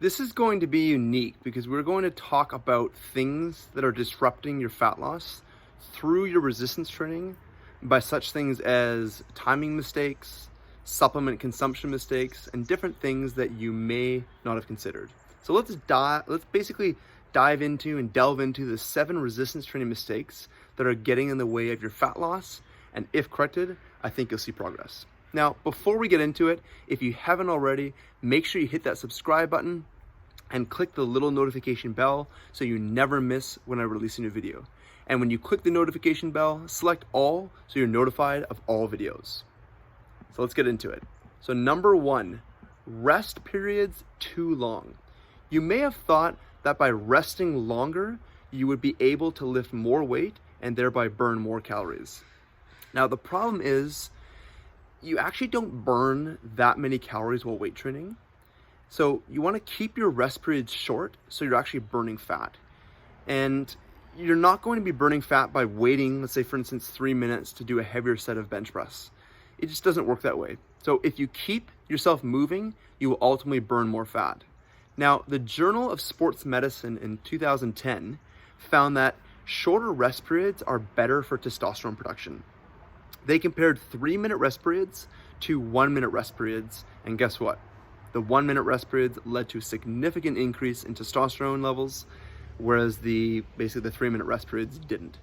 This is going to be unique because we're going to talk about things that are disrupting your fat loss through your resistance training by such things as timing mistakes, supplement consumption mistakes, and different things that you may not have considered. So let's basically dive into and delve into the 7 resistance training mistakes that are getting in the way of your fat loss. And if corrected, I think you'll see progress. Now, before we get into it, if you haven't already, make sure you hit that subscribe button and click the little notification bell so you never miss when I release a new video. And when you click the notification bell, select all so you're notified of all videos. So let's get into it. So number 1, rest periods too long. You may have thought that by resting longer, you would be able to lift more weight and thereby burn more calories. Now, the problem is you actually don't burn that many calories while weight training. So you want to keep your rest periods short so you're actually burning fat. And you're not going to be burning fat by waiting, let's say for instance, 3 minutes to do a heavier set of bench press. It just doesn't work that way. So if you keep yourself moving, you will ultimately burn more fat. Now, the Journal of Sports Medicine in 2010 found that shorter rest periods are better for testosterone production. They compared 3-minute rest periods to 1-minute rest periods, and guess what? The 1-minute rest periods led to a significant increase in testosterone levels, whereas basically the 3-minute rest periods didn't.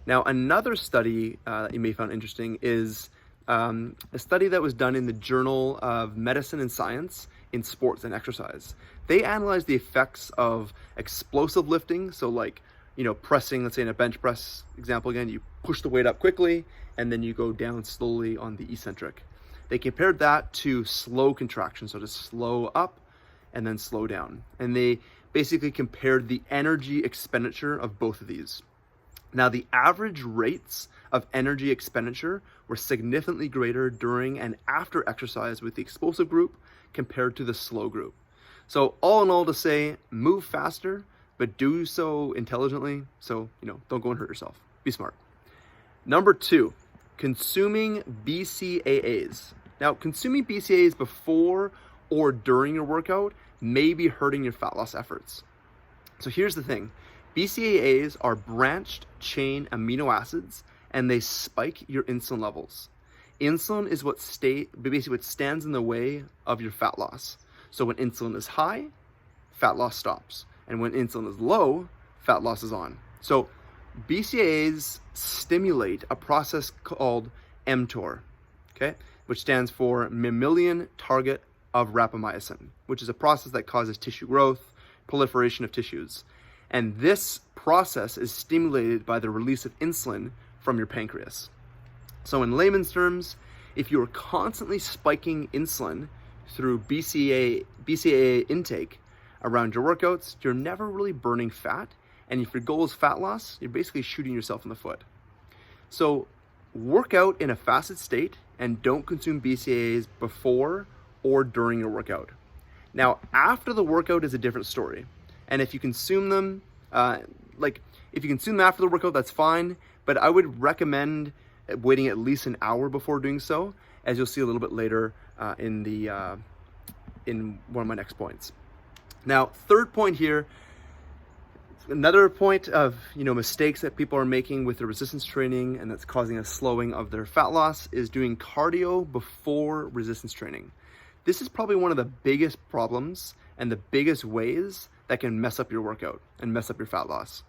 Now, another study that you may find interesting is a study that was done in the Journal of Medicine and Science in Sports and Exercise. They analyzed the effects of explosive lifting, so like, pressing, let's say in a bench press example again, you push the weight up quickly and then you go down slowly on the eccentric. They compared that to slow contraction, so to slow up and then slow down. And they basically compared the energy expenditure of both of these. Now, the average rates of energy expenditure were significantly greater during and after exercise with the explosive group compared to the slow group. So all in all, to say, move faster, but do so intelligently. So, don't go and hurt yourself. Be smart. Number 2, consuming BCAAs. Now, consuming BCAAs before or during your workout may be hurting your fat loss efforts. So here's the thing. BCAAs are branched chain amino acids and they spike your insulin levels. Insulin is what stands in the way of your fat loss. So when insulin is high, fat loss stops. And when insulin is low, fat loss is on. So BCAAs stimulate a process called mTOR, okay, which stands for mammalian target of rapamycin, which is a process that causes tissue growth, proliferation of tissues. And this process is stimulated by the release of insulin from your pancreas. So in layman's terms, if you are constantly spiking insulin through BCAA intake around your workouts, you're never really burning fat. And if your goal is fat loss, you're basically shooting yourself in the foot. So work out in a fasted state and don't consume BCAAs before or during your workout. Now, after the workout is a different story. And if you consume them, if you consume them after the workout, that's fine. But I would recommend waiting at least an hour before doing so, as you'll see a little bit later in one of my next points. Now, third point here, another point of mistakes that people are making with their resistance training and that's causing a slowing of their fat loss is doing cardio before resistance training. This is probably one of the biggest problems and the biggest ways that can mess up your workout and mess up your fat loss.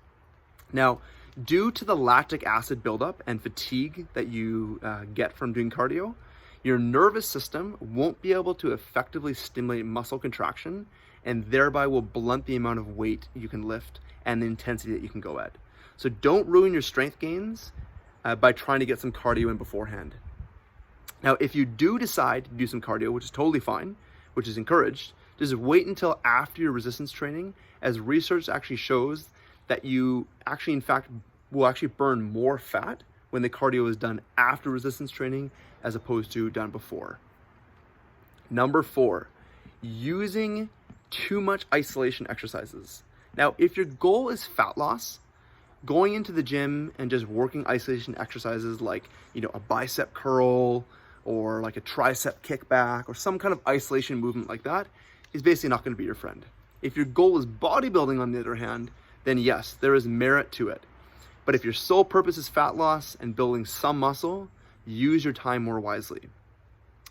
Now, due to the lactic acid buildup and fatigue that you get from doing cardio, your nervous system won't be able to effectively stimulate muscle contraction and thereby will blunt the amount of weight you can lift and the intensity that you can go at. So don't ruin your strength gains by trying to get some cardio in beforehand. Now, if you do decide to do some cardio, which is totally fine, which is encouraged, just wait until after your resistance training, as research actually shows that you actually, in fact, will actually burn more fat when the cardio is done after resistance training as opposed to done before. Number 4, using too much isolation exercises. Now, if your goal is fat loss, going into the gym and just working isolation exercises like, a bicep curl or like a tricep kickback or some kind of isolation movement like that is basically not going to be your friend. If your goal is bodybuilding, on the other hand, then yes, there is merit to it. But if your sole purpose is fat loss and building some muscle, use your time more wisely.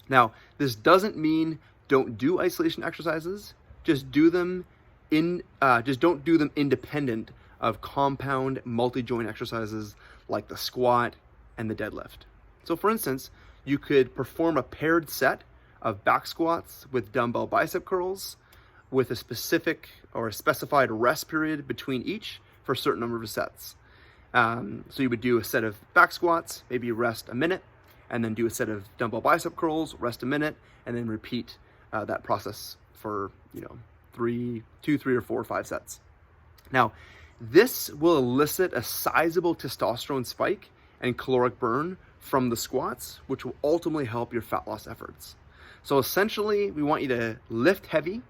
Now, this doesn't mean don't do isolation exercises. Just do them just don't do them independent of compound multi-joint exercises like the squat and the deadlift. So for instance, you could perform a paired set of back squats with dumbbell bicep curls with a specific or a specified rest period between each for a certain number of sets. So you would do a set of back squats, maybe rest a minute, and then do a set of dumbbell bicep curls, rest a minute, and then repeat that process for 2, 3, or 4 or 5 sets. Now, this will elicit a sizable testosterone spike and caloric burn from the squats, which will ultimately help your fat loss efforts. So essentially, we want you to lift heavy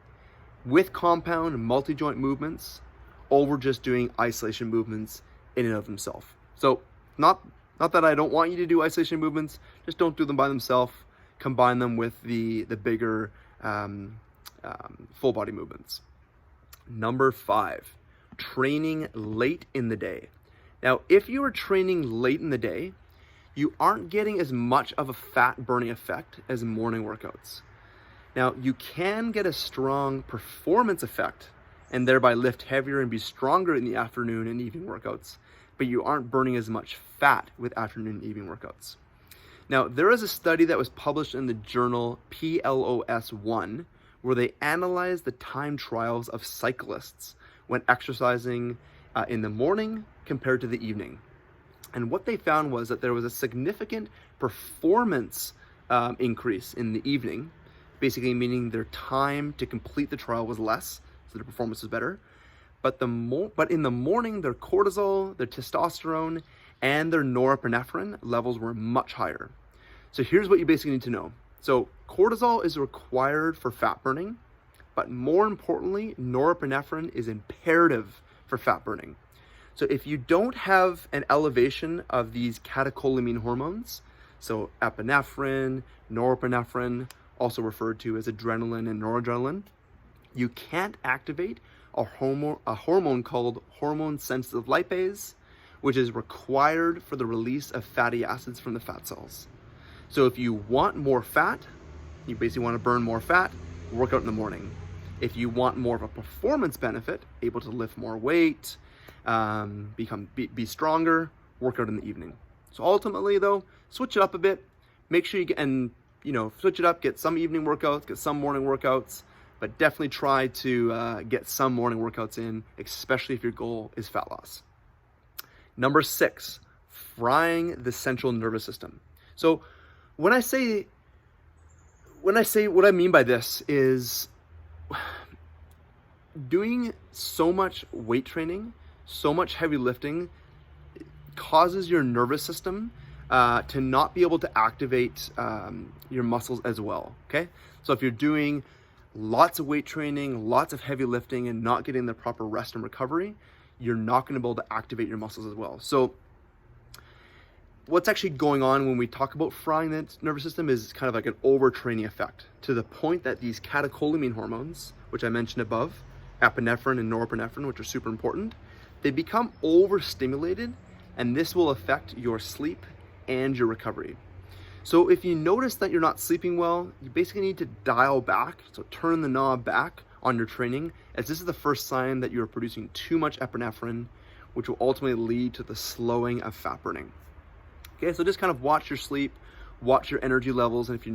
with compound multi-joint movements over just doing isolation movements in and of themselves. So not that I don't want you to do isolation movements, just don't do them by themselves. Combine them with the bigger full body movements. Number 5, training late in the day. Now, if you are training late in the day, you aren't getting as much of a fat burning effect as morning workouts. Now, you can get a strong performance effect and thereby lift heavier and be stronger in the afternoon and evening workouts, but you aren't burning as much fat with afternoon and evening workouts. Now, there is a study that was published in the journal PLOS1 where they analyzed the time trials of cyclists when exercising in the morning compared to the evening. And what they found was that there was a significant performance increase in the evening, basically meaning their time to complete the trial was less, so the performance was better. But in the morning, their cortisol, their testosterone, and their norepinephrine levels were much higher. So here's what you basically need to know. So cortisol is required for fat burning, but more importantly, norepinephrine is imperative for fat burning. So if you don't have an elevation of these catecholamine hormones, so epinephrine, norepinephrine, also referred to as adrenaline and noradrenaline, you can't activate a hormone called hormone-sensitive lipase, which is required for the release of fatty acids from the fat cells. So if you want more fat, you basically want to burn more fat, work out in the morning. If you want more of a performance benefit, able to lift more weight, be stronger, work out in the evening. So ultimately though, switch it up a bit, make sure switch it up, get some evening workouts, get some morning workouts, but definitely try to get some morning workouts in, especially if your goal is fat loss. Number 6, frying the central nervous system. So when I say what I mean by this is doing so much weight training, so much heavy lifting causes your nervous system to not be able to activate your muscles as well, okay? So if you're doing lots of weight training, lots of heavy lifting, and not getting the proper rest and recovery, you're not going to be able to activate your muscles as well. So what's actually going on when we talk about frying the nervous system is kind of like an overtraining effect, to the point that these catecholamine hormones, which I mentioned above, epinephrine and norepinephrine, which are super important, they become overstimulated, and this will affect your sleep and your recovery. So if you notice that you're not sleeping well, you basically need to dial back, so turn the knob back on your training, as this is the first sign that you're producing too much epinephrine, which will ultimately lead to the slowing of fat burning. Okay, so just kind of watch your sleep, watch your energy levels, and if you're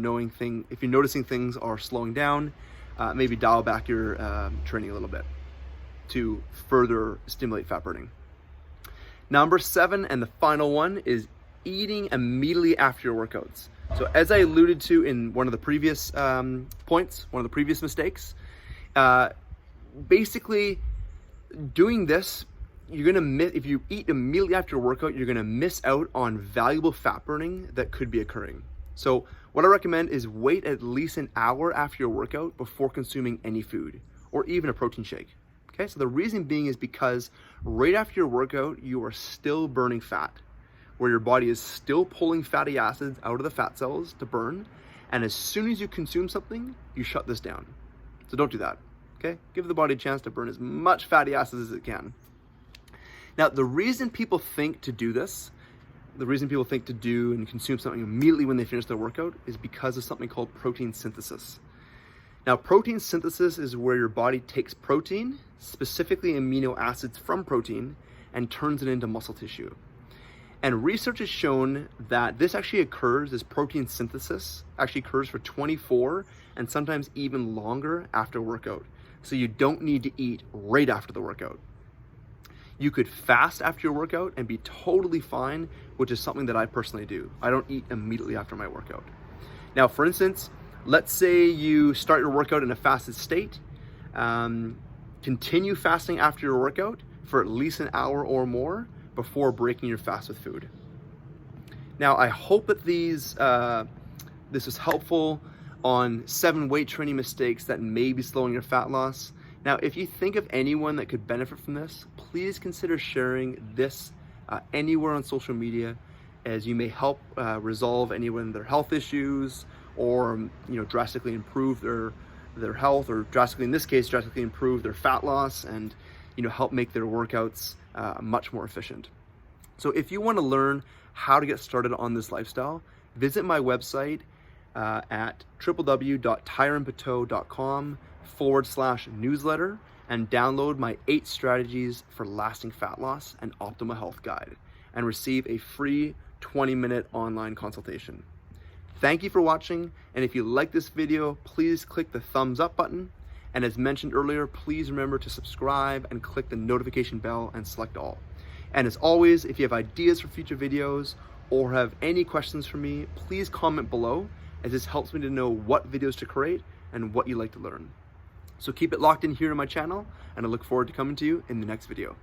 noticing things are slowing down, maybe dial back your training a little bit to further stimulate fat burning. Number 7, and the final one, is eating immediately after your workouts. So as I alluded to in one of the previous points, one of the previous mistakes, basically doing this, you're gonna miss, if you eat immediately after your workout, you're gonna miss out on valuable fat burning that could be occurring. So what I recommend is wait at least an hour after your workout before consuming any food or even a protein shake. Okay, so the reason being is because right after your workout, you are still burning fat, where your body is still pulling fatty acids out of the fat cells to burn. And as soon as you consume something, you shut this down. So don't do that. Okay, give the body a chance to burn as much fatty acids as it can. Now, the reason people think to do this, the reason people think to do and consume something immediately when they finish their workout is because of something called protein synthesis. Now, protein synthesis is where your body takes protein, specifically amino acids from protein, and turns it into muscle tissue. And research has shown that this actually occurs, this protein synthesis actually occurs for 24 and sometimes even longer after workout. So you don't need to eat right after the workout. You could fast after your workout and be totally fine, which is something that I personally do. I don't eat immediately after my workout. Now, for instance, let's say you start your workout in a fasted state. Continue fasting after your workout for at least an hour or more before breaking your fast with food. Now, I hope that this was helpful on 7 weight training mistakes that may be slowing your fat loss. Now, if you think of anyone that could benefit from this, please consider sharing this anywhere on social media, as you may help resolve any of their health issues, or drastically improve their health, or drastically, in this case, drastically improve their fat loss, and help make their workouts much more efficient. So if you want to learn how to get started on this lifestyle, visit my website at www.tyronpateau.com/newsletter and download my 8 strategies for lasting fat loss and optimal health guide, and receive a free 20-minute online consultation. Thank you for watching, and if you like this video, please click the thumbs up button. And as mentioned earlier, please remember to subscribe and click the notification bell and select all. And as always, if you have ideas for future videos or have any questions for me, please comment below, as this helps me to know what videos to create and what you like to learn. So keep it locked in here to my channel, and I look forward to coming to you in the next video.